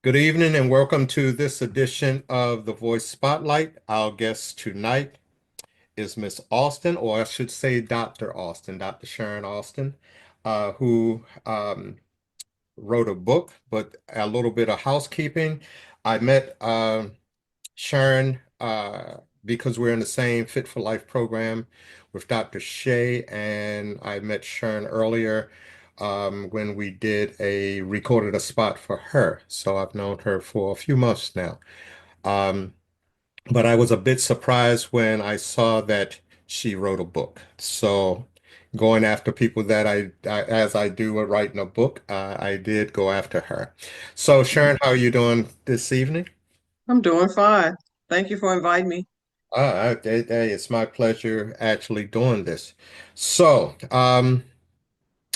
Good evening and welcome to this edition of the Voice Spotlight. Our guest tonight is Miss Austin, or I should say Dr. Austin, Dr. Sharon Austin, who wrote a book, but a little bit of housekeeping. I met Sharon because we're in the same Fit for Life program with Dr. Shea, and I met Sharon earlier when we recorded a spot for her. So I've known her for a few months now. Um, but I was a bit surprised when I saw that she wrote a book. So going after people that as I do with writing a book, I did go after her. So Sharon, how are you doing this evening? I'm doing fine. Thank you for inviting me. It's my pleasure actually doing this. So,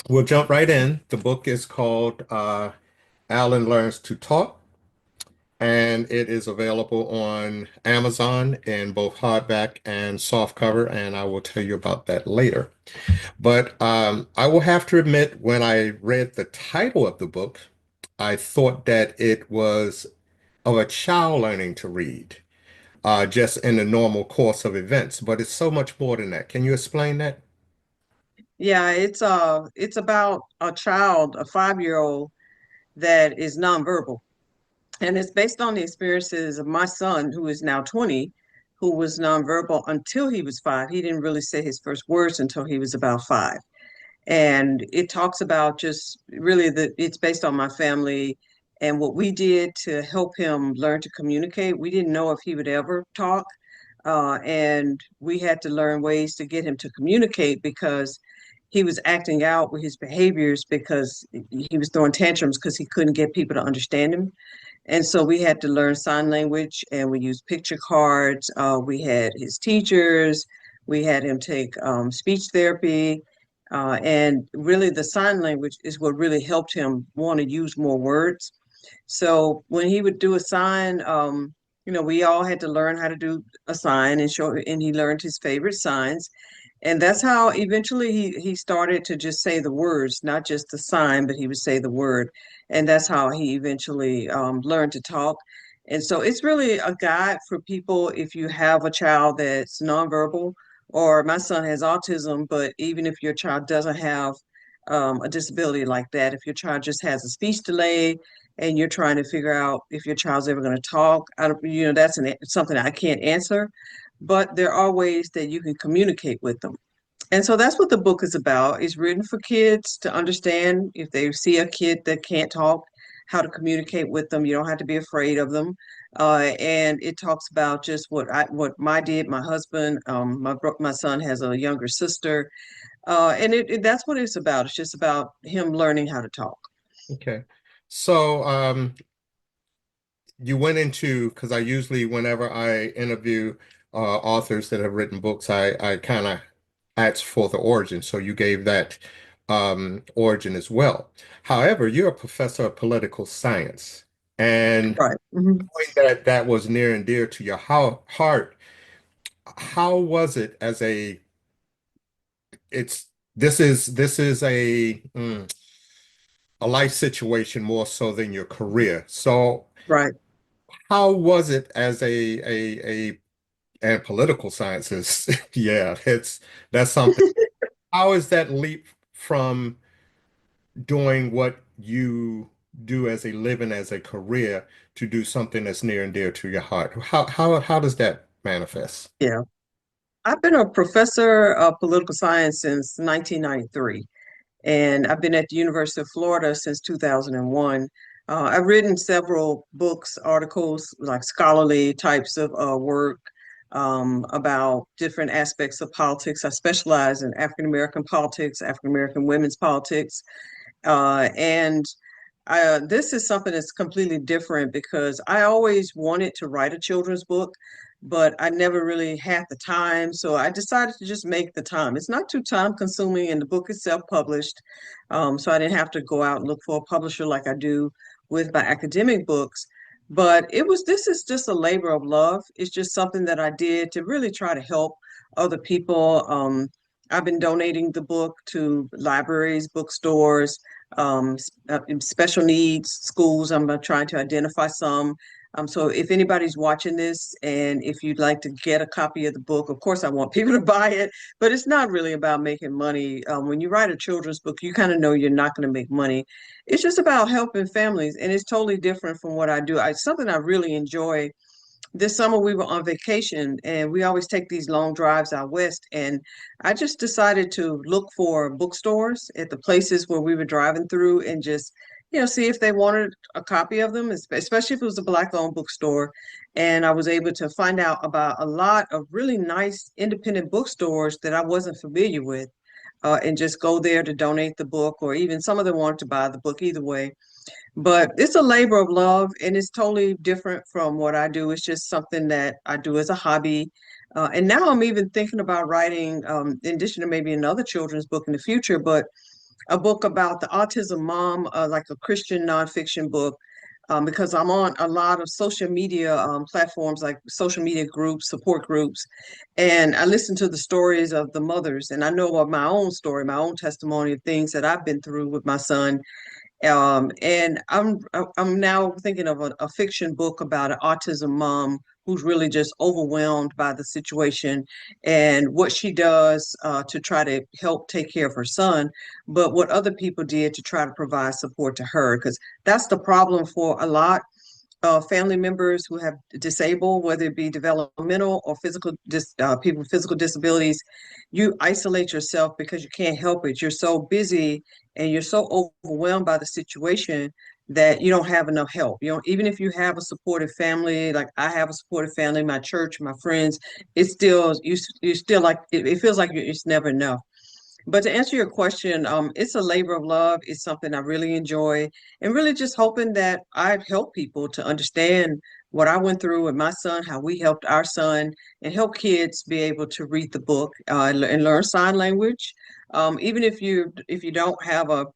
we'll jump right in. The book is called Allan Learns to Talk, and it is available on Amazon in both hardback and softcover, and I will tell you about that later. But I will have to admit, when I read the title of the book, I thought that it was of a child learning to read, just in the normal course of events, but it's so much more than that. Can you explain that? Yeah, it's about a child, a 5-year-old that is nonverbal. And it's based on the experiences of my son, who is now 20, who was nonverbal until he was 5. He didn't really say his first words until he was about 5. And it talks about just really it's based on my family and what we did to help him learn to communicate. We didn't know if he would ever talk. And we had to learn ways to get him to communicate because he was acting out with his behaviors because he was throwing tantrums because he couldn't get people to understand him. And so we had to learn sign language and we used picture cards. We had his teachers. We had him take speech therapy. And really, the sign language is what really helped him want to use more words. So when he would do a sign, we all had to learn how to do a sign and he learned his favorite signs. And that's how eventually he started to just say the words, not just the sign, but he would say the word. And that's how he eventually learned to talk. And so it's really a guide for people if you have a child that's nonverbal, or my son has autism, but even if your child doesn't have a disability like that, if your child just has a speech delay and you're trying to figure out if your child's ever going to talk, I don't, that's something I can't answer, but there are ways that you can communicate with them. And so that's what the book is about. It's written for kids to understand if they see a kid that can't talk, how to communicate with them. You don't have to be afraid of them. And it talks about just what my husband, my son has a younger sister, and that's what it's about. It's just about him learning how to talk. Okay. So, you went into, because I usually, whenever I interview authors that have written books, I kind of ask for the origin. So you gave that origin as well. However, you're a professor of political science, and Right. Mhm. knowing that that was near and dear to your heart, how was it as a, it's, this is a life situation more so than your career. So Right. how was it as a and political sciences? Yeah, that's something. How is that leap from doing what you do as a living, as a career, to do something that's near and dear to your heart? How does that manifest? Yeah. I've been a professor of political science since 1993. And I've been at the University of Florida since 2001. I've written several books, articles, like scholarly types of work about different aspects of politics. I specialize in African American politics, African American women's politics, and This is something that's completely different because I always wanted to write a children's book, but I never really had the time. So I decided to just make the time. It's not too time consuming, and the book is self-published. So I didn't have to go out and look for a publisher like I do with my academic books. But this is just a labor of love. It's just something that I did to really try to help other people. I've been donating the book to libraries, bookstores, special needs schools. I'm trying to identify some. So if anybody's watching this and if you'd like to get a copy of the book, of course I want people to buy it, but it's not really about making money. When you write a children's book, you kind of know you're not going to make money. It's just about helping families, and it's totally different from what I do. It's something I really enjoy. This summer we were on vacation and we always take these long drives out west, and I just decided to look for bookstores at the places where we were driving through and just see if they wanted a copy of them, especially if it was a black owned bookstore. And I was able to find out about a lot of really nice independent bookstores that I wasn't familiar with, and just go there to donate the book, or even some of them wanted to buy the book either way. But it's a labor of love and it's totally different from what I do. It's just something that I do as a hobby. And now I'm even thinking about writing, in addition to maybe another children's book in the future, but a book about the autism mom, like a Christian nonfiction book, because I'm on a lot of social media platforms, like social media groups, support groups, and I listen to the stories of the mothers, and I know of my own story, my own testimony of things that I've been through with my son. And I'm now thinking of a fiction book about an autism mom who's really just overwhelmed by the situation and what she does to try to help take care of her son, but what other people did to try to provide support to her, because that's the problem for a lot family members who have disabled, whether it be developmental or people with physical disabilities. You isolate yourself because you can't help it. You're so busy and you're so overwhelmed by the situation that you don't have enough help. Even if you have a supportive family, like I have a supportive family, my church, my friends, it's still you still like it feels like it's never enough. But to answer your question, it's a labor of love. It's something I really enjoy, and really just hoping that I've helped people to understand what I went through with my son, how we helped our son, and help kids be able to read the book and learn sign language. Even if you don't have a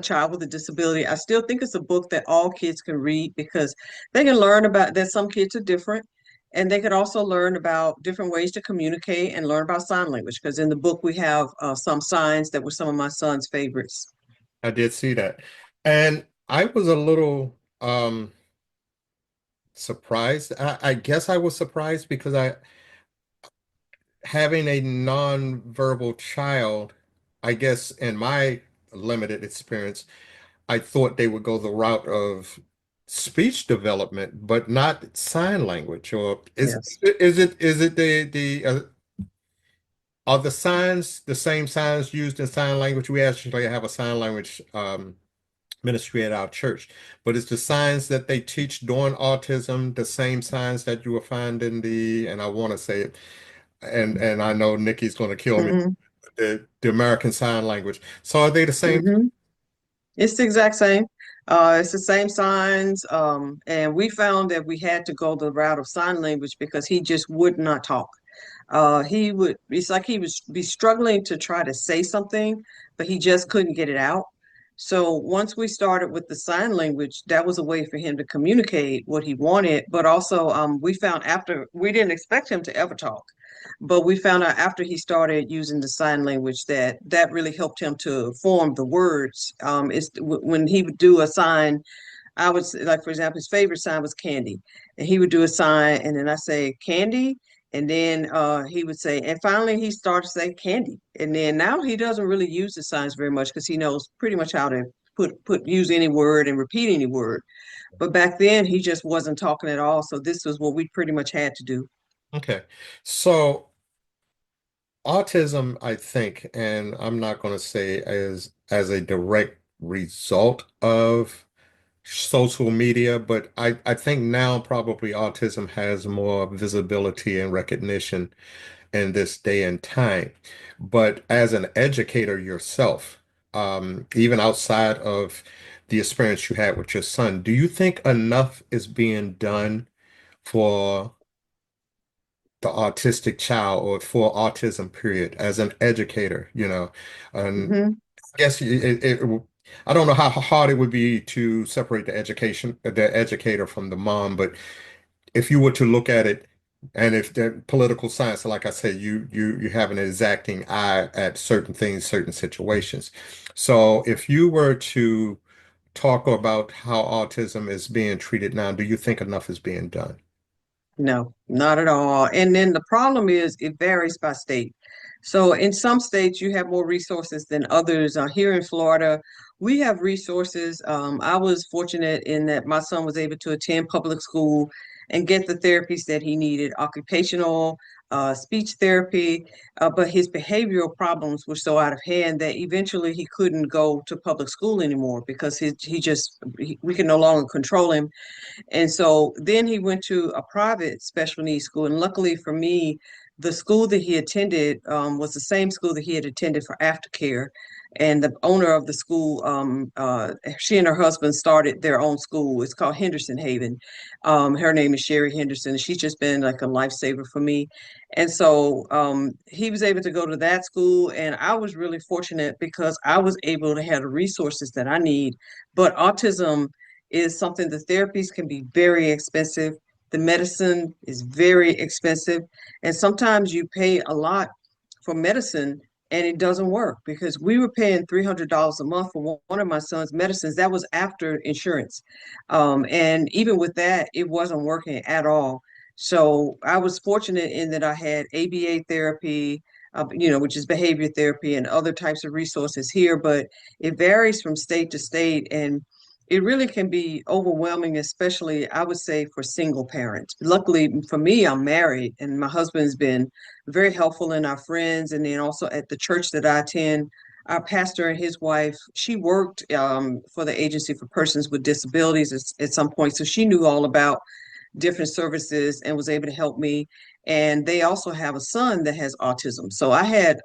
child with a disability, I still think it's a book that all kids can read because they can learn about that some kids are different, and they could also learn about different ways to communicate and learn about sign language, because in the book we have some signs that were some of my son's favorites. I did see that. And I was a little surprised. I guess I was surprised because I having a non-verbal child, I guess in my limited experience, I thought they would go the route of speech development, but not sign language. Or Yes. is it the are the signs the same signs used in sign language? We actually have a sign language ministry at our church, but it's the signs that they teach during autism, the same signs that you will find in and I want to say it, and I know Nikki's going to kill me, Hmm. the American Sign Language. So are they the same? Hmm. It's the exact same. It's the same signs. And we found that we had to go the route of sign language because he just would not talk. It's like he was be struggling to try to say something, but he just couldn't get it out. So once we started with the sign language, that was a way for him to communicate what he wanted. But also, we found after we didn't expect him to ever talk, but we found out after he started using the sign language that that really helped him to form the words. When he would do a sign, I would say, like, for example, his favorite sign was candy. And he would do a sign, and then I say, candy. And then he would say, and finally he started to say candy. And then now he doesn't really use the signs very much because he knows pretty much how to use any word and repeat any word. But back then he just wasn't talking at all. So this was what we pretty much had to do. Okay. So autism, I think, and I'm not going to say as a direct result of social media, but I think now probably autism has more visibility and recognition in this day and time. But as an educator yourself, even outside of the experience you had with your son. Do you think enough is being done for the autistic child or for autism period as an educator, and Hmm. I guess I don't know how hard it would be to separate the educator from the mom, but if you were to look at it, and if the political science, like I said, you have an exacting eye at certain things, certain situations. So if you were to talk about how autism is being treated now, do you think enough is being done? No, not at all. And then the problem is it varies by state. So in some states, you have more resources than others. Here in Florida, we have resources. I was fortunate in that my son was able to attend public school and get the therapies that he needed, occupational, speech therapy, but his behavioral problems were so out of hand that eventually he couldn't go to public school anymore because we can no longer control him, and so then he went to a private special needs school. And luckily for me, the school that he attended was the same school that he had attended for aftercare. And the owner of the school, she and her husband started their own school. It's called Henderson Haven. Her name is Sherry Henderson. She's just been like a lifesaver for me. And so he was able to go to that school. And I was really fortunate because I was able to have the resources that I need. But autism is something, the therapies can be very expensive. The medicine is very expensive. And sometimes you pay a lot for medicine and it doesn't work because we were paying $300 a month for one of my son's medicines. That was after insurance. And even with that, it wasn't working at all. So I was fortunate in that I had ABA therapy, which is behavior therapy and other types of resources here, but it varies from state to state. And it really can be overwhelming, especially I would say for single parents. Luckily for me, I'm married and my husband's been very helpful in our friends. And then also at the church that I attend, our pastor and his wife, she worked for the Agency for Persons with Disabilities at some point. So she knew all about different services and was able to help me. And they also have a son that has autism. So I had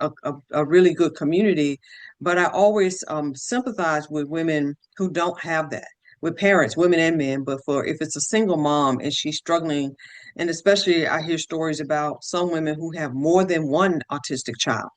a really good community, but I always sympathize with women who don't have that, with parents, women and men. But for if it's a single mom and she's struggling, and especially I hear stories about some women who have more than one autistic child,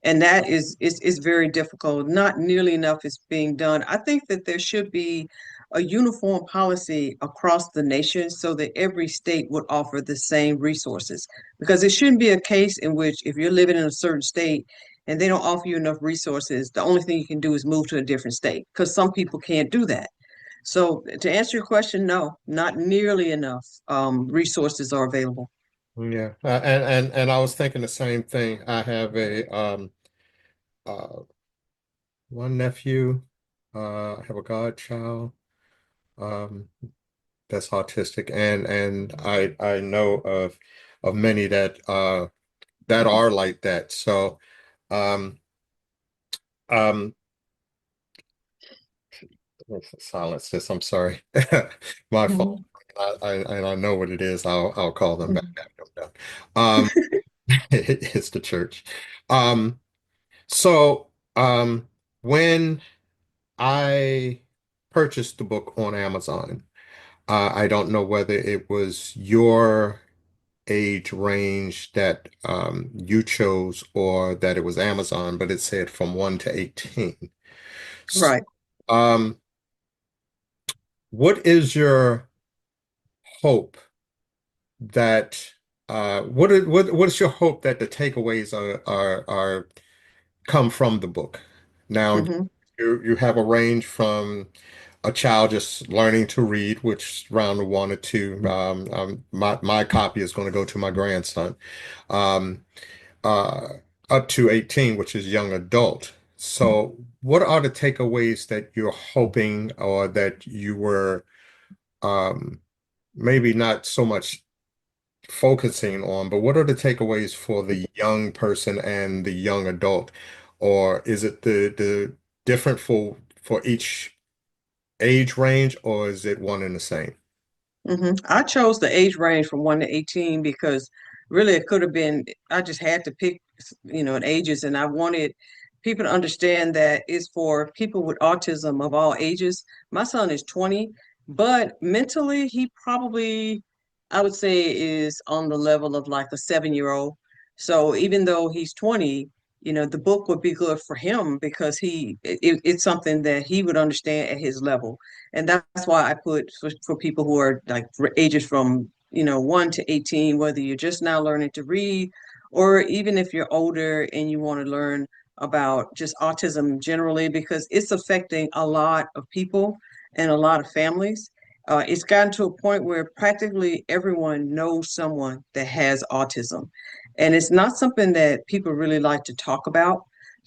and that is very difficult. Not nearly enough is being done. I think that there should be a uniform policy across the nation so that every state would offer the same resources. Because it shouldn't be a case in which if you're living in a certain state and they don't offer you enough resources, the only thing you can do is move to a different state because some people can't do that. So to answer your question, no, not nearly enough resources are available. Yeah, and I was thinking the same thing. I have a uh, one nephew. I have a godchild um, that's autistic, and I know of many that are like that. So, um, um, silence this. I'm sorry, my fault. Mhm. I know what it is. I'll call them back Mhm. after I'm done. It's the church. Um, so when I purchased the book on Amazon, I don't know whether it was your age range that you chose or that it was Amazon, but it said from 1 to 18. Right. Um, what is your hope that what is your hope that the takeaways are come from the book? Now Hmm. you have a range from a child just learning to read, which round one or two. My copy is going to go to my grandson. Um, uh, Up to 18, which is young adult. So, what are the takeaways that you're hoping or that you were um, maybe not so much focusing on, but what are the takeaways for the young person and the young adult? Or is it the different for each age range, or is it one and the same? I chose the age range from 1 to 18 because really it could have been, I just had to pick, ages, and I wanted people to understand that it's for people with autism of all ages. My son is 20, but mentally he probably, I would say, is on the level of like a 7-year old. So even though he's 20, the book would be good for him because it's something that he would understand at his level. And that's why I put for people who are like for ages from, 1 to 18, whether you're just now learning to read, or even if you're older and you want to learn about just autism generally, because it's affecting a lot of people and a lot of families. It's gotten to a point where practically everyone knows someone that has autism. And it's not something that people really like to talk about.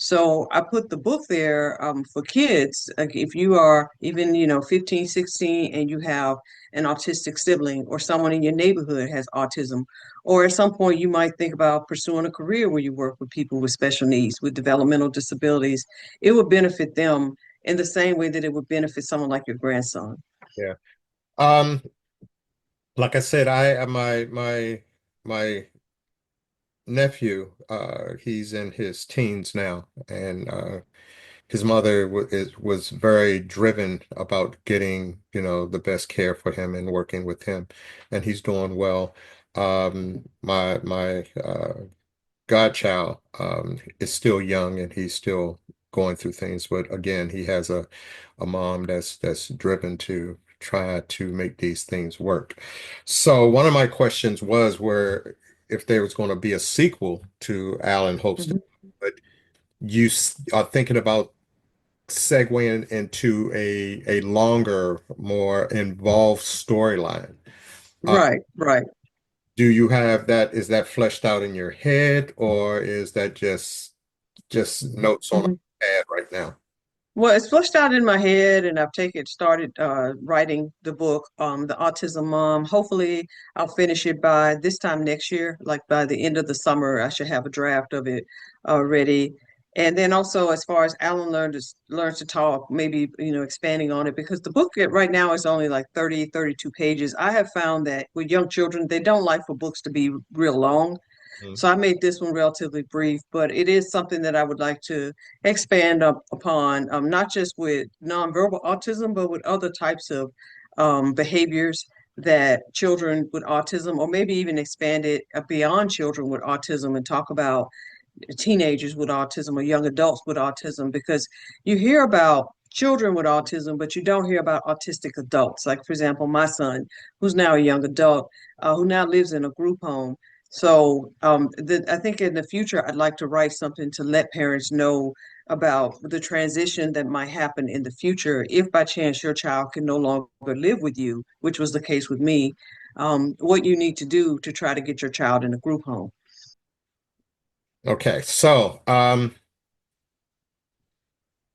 So I put the book there for kids. Like if you are even, 15, 16, and you have an autistic sibling or someone in your neighborhood has autism, or at some point you might think about pursuing a career where you work with people with special needs, with developmental disabilities, it would benefit them in the same way that it would benefit someone like your grandson. Yeah. Um, like I said, my nephew, he's in his teens now, and his mother was very driven about getting, the best care for him and working with him, and he's doing well. My godchild is still young and he's still going through things, but again, he has a mom that's driven to try to make these things work. So one of my questions was where if there was going to be a sequel to Allan Holston, Mhm. but are thinking about segueing into a longer, more involved storyline. Uh, Right, right. do you have that? Is that fleshed out in your head, or is that just notes on a Mhm. pad right now? Well, it's flushed out in my head, and I've started writing the book, The Autism Mom. Hopefully, I'll finish it by this time next year, like by the end of the summer. I should have a draft of it ready. And then also, as far as learns to talk, maybe expanding on it because the book right now is only like 30, 32 pages. I have found that with young children, they don't like for books to be real long. Mm. So I made this one relatively brief, but it is something that I would like to expand upon, not just with nonverbal autism, but with other types of behaviors that children with autism, or maybe even expand it beyond children with autism and talk about teenagers with autism or young adults with autism, because you hear about children with autism, but you don't hear about autistic adults. Like, for example, my son, who's now a young adult, who now lives in a group home. So I think in the future, I'd like to write something to let parents know about the transition that might happen in the future if by chance your child can no longer live with you, which was the case with me, what you need to do to try to get your child in a group home. Okay, so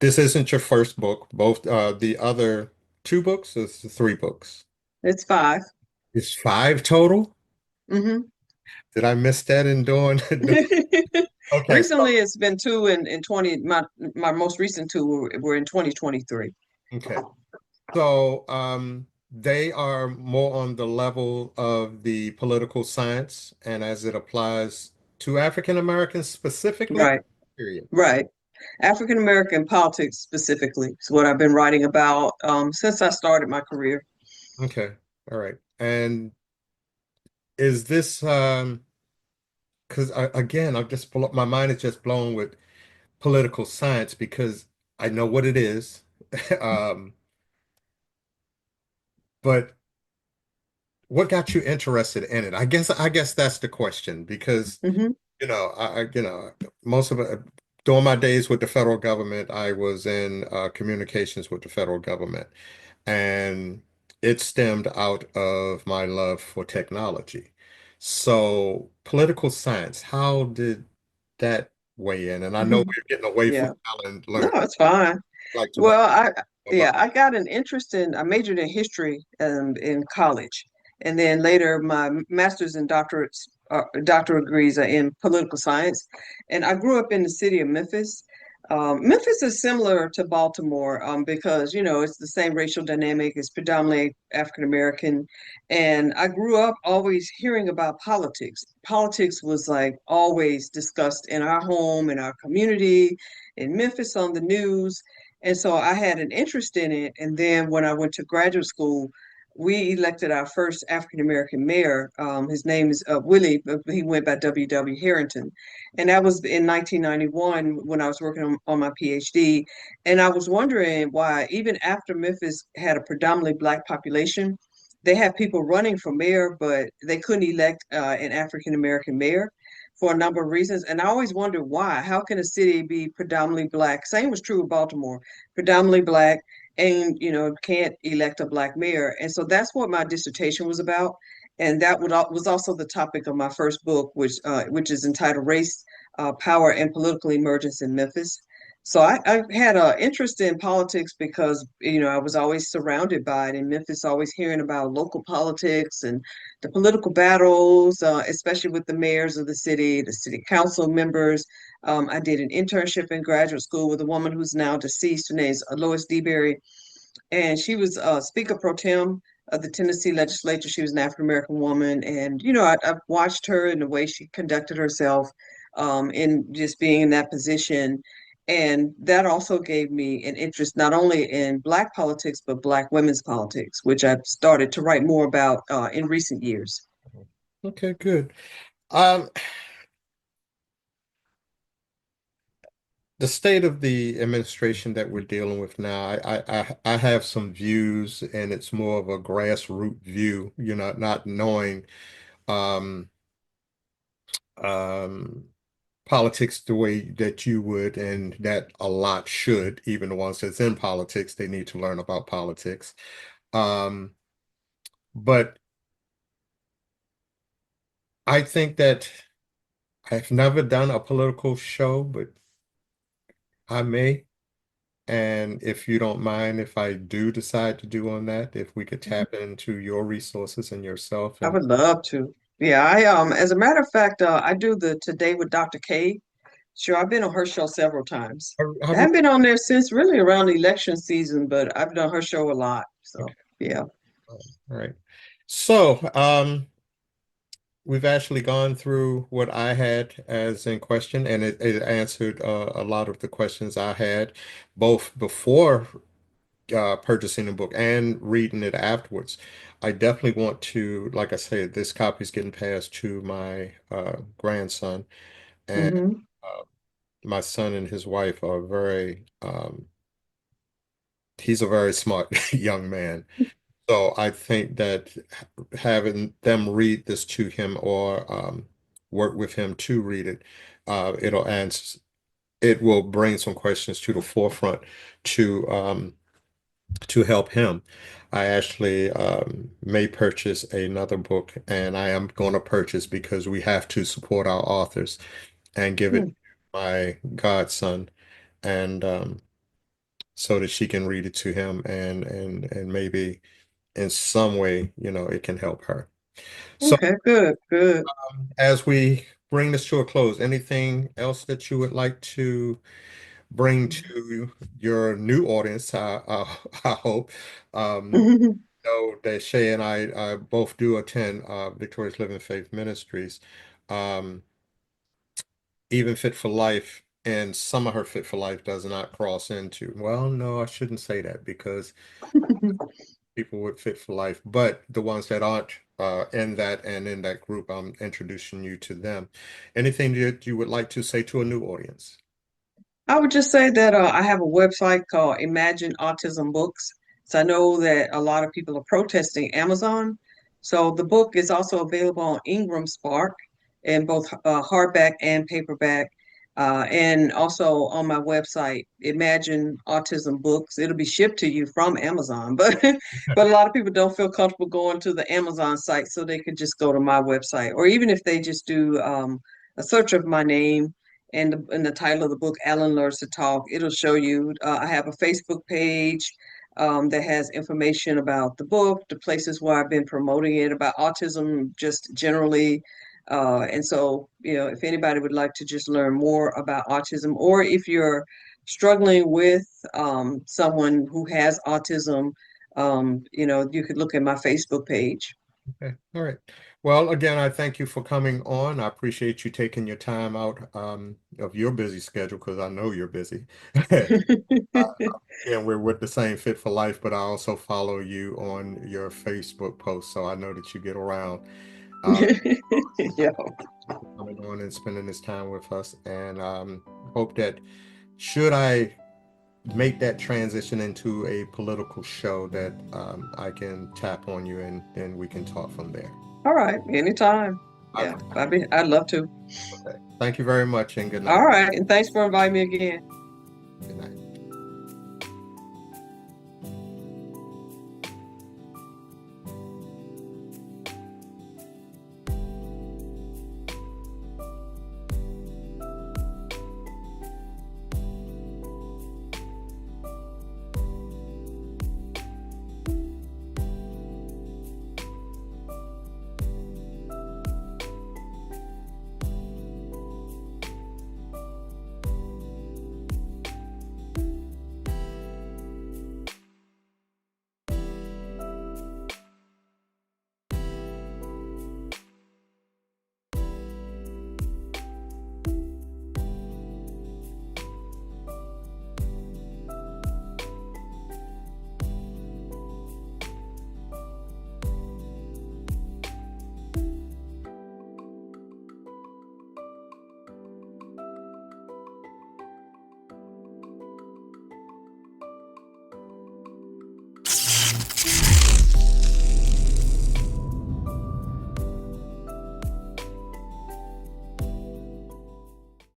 this isn't your first book. Both the other two books, it's three books. It's 5. It's five total. Hmm. Did I miss that in doing? Okay, Recently, it's been 2 in 20. My most recent 2 were in 2023. okay. So they are more on the level of the political science and as it applies to African Americans specifically, Right, period. right. African American politics specifically is what I've been writing about since I started my career. Okay. All right. And is this because again, my mind is just blown with political science because I know what it is. Um, but what got you interested in it? I guess that's the question because Hmm. most of it during my days with the federal government, I was in communications with the federal government, and it stemmed out of my love for technology. So, political science, how did that weigh in? And I know Hmm. we're getting away from Yeah. Allen No, Learns. it's fine. I'd like to know Well, about. I got an interest I majored in history in college. And then later my master's and doctorate degrees are in political science. And I grew up in the city of Memphis. Memphis is similar to Baltimore because, it's the same racial dynamic. It's predominantly African American. And I grew up always hearing about politics. Politics was like always discussed in our home, in our community, in Memphis on the news. And so I had an interest in it. And then when I went to graduate school, we elected our first African American mayor. His name is Willie, but he went by W. Harrington. And that was in 1991 when I was working on my PhD. And I was wondering why, even after Memphis had a predominantly Black population, they had people running for mayor, but they couldn't elect an African American mayor for a number of reasons. And I always wondered why. How can a city be predominantly Black? Same was true of Baltimore, predominantly Black, and can't elect a Black mayor. And so that's what my dissertation was about. And that was also the topic of my first book, which is entitled Race, Power, and Political Emergence in Memphis. So I had an interest in politics because, I was always surrounded by it in Memphis, always hearing about local politics and the political battles, especially with the mayors of the city council members. I did an internship in graduate school with a woman who's now deceased. Her name is Lois DeBerry, and she was Speaker Pro Tem of the Tennessee legislature. She was an African American woman, and I've watched her and the way she conducted herself in just being in that position, and that also gave me an interest not only in Black politics but Black women's politics, which I've started to write more about in recent years. Okay, good. Um, the state of the administration that we're dealing with now, I have some views, and it's more of a grassroots view, not knowing um, um, politics the way that you would, and that a lot should, even the ones that's in politics, they need to learn about politics. Um, but I think that I've never done a political show, but I may. And if you don't mind, if I do decide to do on that, if we could tap into your resources and yourself, I and would love to. Yeah, as a matter of fact, I do the Today with Dr. K. Sure, I've been on her show several times. I I would. haven't been on there since really around election season, but I've done her show a lot. Okay, So yeah. all right. So, we've actually gone through what I had as in question, and it answered a lot of the questions I had, both before purchasing the book and reading it afterwards. I definitely want to, like I said, this copy is getting passed to my grandson, and Hmm. uh, my son and his wife are he's a very smart young man. So I think that having them read this to him, or work with him to read it, it'll answer, it will bring some questions to the forefront to help him. I actually may purchase another book, and I am going to purchase because we have to support our authors, and give it to my godson, and so that she can read it to him, and maybe in some way, it can help her. So, Okay, good, good. as we bring this to a close, anything else that you would like to bring to your new audience? I hope. Know that Shay and I both do attend Victorious Living Faith Ministries, um, even Fit for Life, and some of her Fit for Life does not cross into. Well, no, I shouldn't say that, because people with Fit for Life, but the ones that aren't in that and in that group, I'm introducing you to them. Anything that you would like to say to a new audience? I would just say that I have a website called Imagine Autism Books. So I know that a lot of people are protesting Amazon. So the book is also available on Ingram Spark in both hardback and paperback. And also on my website, Imagine Autism Books. It'll be shipped to you from Amazon, but but a lot of people don't feel comfortable going to the Amazon site, so they could just go to my website, or even if they just do a search of my name and the title of the book, Allan Learns to Talk, it'll show you. I have a Facebook page that has information about the book, the places where I've been promoting it, about autism just generally. And so, if anybody would like to just learn more about autism, or if you're struggling with someone who has autism, you could look at my Facebook page. Okay. All right. Well, again, I thank you for coming on. I appreciate you taking your time out of your busy schedule because I know you're busy. And we're with the same Fit for Life, but I also follow you on your Facebook post, so I know that you get around. Uh, Yeah. Coming on and spending this time with us, and hope that should I make that transition into a political show that I can tap on you and then we can talk from there. All right. Anytime. I, Yeah. I'd love to. okay. Thank you very much and good night. All right. And thanks for inviting me again. Good night.